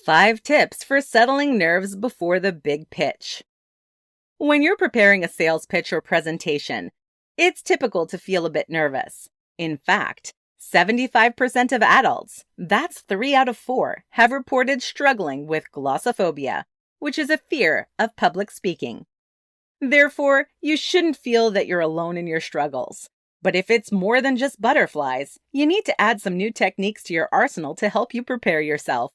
5 tips for settling nerves before the big pitch. When you're preparing a sales pitch or presentation, it's typical to feel a bit nervous. In fact, 75% of adults, that's 3 out of 4, have reported struggling with glossophobia, which is a fear of public speaking. Therefore, you shouldn't feel that you're alone in your struggles. But if it's more than just butterflies, you need to add some new techniques to your arsenal to help you prepare yourself.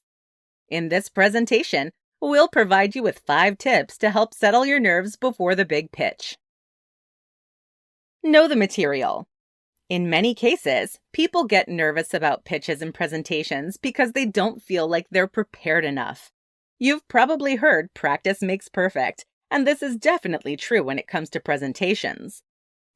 In this presentation, we'll provide you with 5 tips to help settle your nerves before the big pitch. Know the material. In many cases, people get nervous about pitches and presentations because they don't feel like they're prepared enough. You've probably heard practice makes perfect, and this is definitely true when it comes to presentations.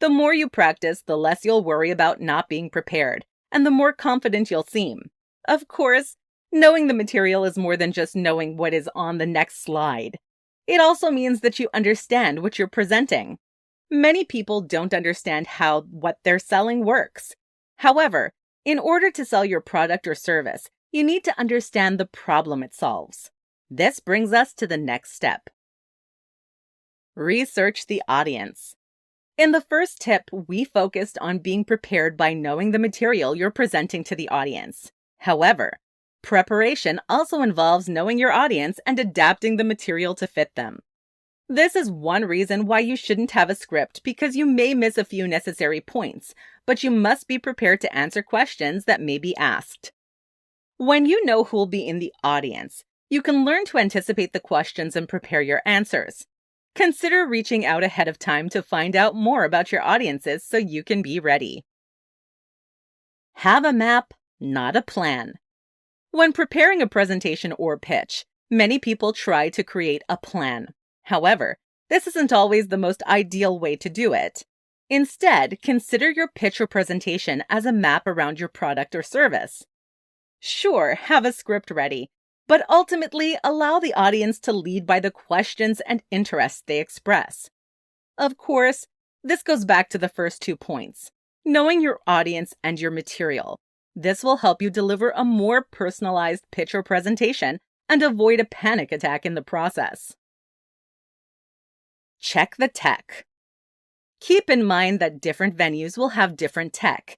The more you practice, the less you'll worry about not being prepared, and the more confident you'll seem. Of course, knowing the material is more than just knowing what is on the next slide. It also means that you understand what you're presenting. Many people don't understand how what they're selling works. However, in order to sell your product or service, you need to understand the problem it solves. This brings us to the next step. Research the audience. In the first tip, we focused on being prepared by knowing the material you're presenting to the audience. However, preparation also involves knowing your audience and adapting the material to fit them. This is one reason why you shouldn't have a script, because you may miss a few necessary points, but you must be prepared to answer questions that may be asked. When you know who'll be in the audience, you can learn to anticipate the questions and prepare your answers. Consider reaching out ahead of time to find out more about your audiences so you can be ready. Have a map, not a plan. When preparing a presentation or pitch, many people try to create a plan. However, this isn't always the most ideal way to do it. Instead, consider your pitch or presentation as a map around your product or service. Sure, have a script ready, but ultimately allow the audience to lead by the questions and interests they express. Of course, this goes back to the first 2 points, knowing your audience and your material. This will help you deliver a more personalized pitch or presentation and avoid a panic attack in the process. Check the tech. Keep in mind that different venues will have different tech.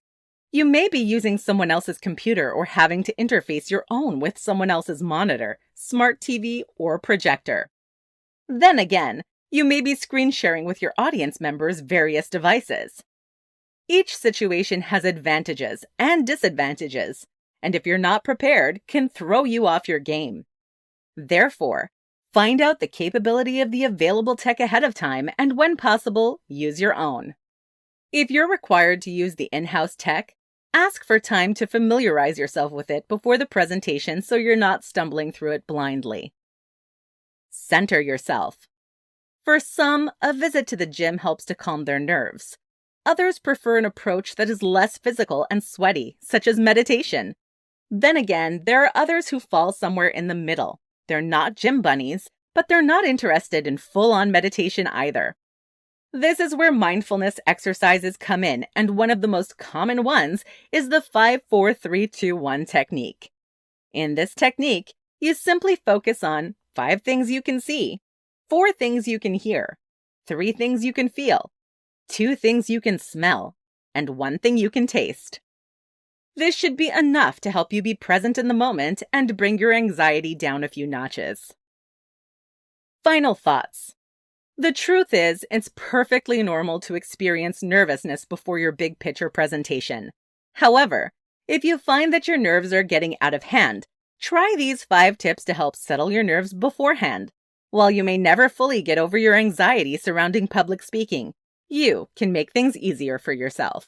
You may be using someone else's computer or having to interface your own with someone else's monitor, smart TV, or projector. Then again, you may be screen sharing with your audience members' various devices. Each situation has advantages and disadvantages, and if you're not prepared, can throw you off your game. Therefore, find out the capability of the available tech ahead of time and, when possible, use your own. If you're required to use the in-house tech, ask for time to familiarize yourself with it before the presentation so you're not stumbling through it blindly. Center yourself. For some, a visit to the gym helps to calm their nerves. Others prefer an approach that is less physical and sweaty, such as meditation. Then again, there are others who fall somewhere in the middle. They're not gym bunnies, but they're not interested in full-on meditation either. This is where mindfulness exercises come in, and one of the most common ones is the 5-4-3-2-1 technique. In this technique, you simply focus on 5 things you can see, 4 things you can hear, 3 things you can feel, 2 things you can smell, and 1 thing you can taste. This should be enough to help you be present in the moment and bring your anxiety down a few notches. Final thoughts. The truth is, it's perfectly normal to experience nervousness before your big pitch or presentation. However, if you find that your nerves are getting out of hand, try these 5 tips to help settle your nerves beforehand. While you may never fully get over your anxiety surrounding public speaking, you can make things easier for yourself.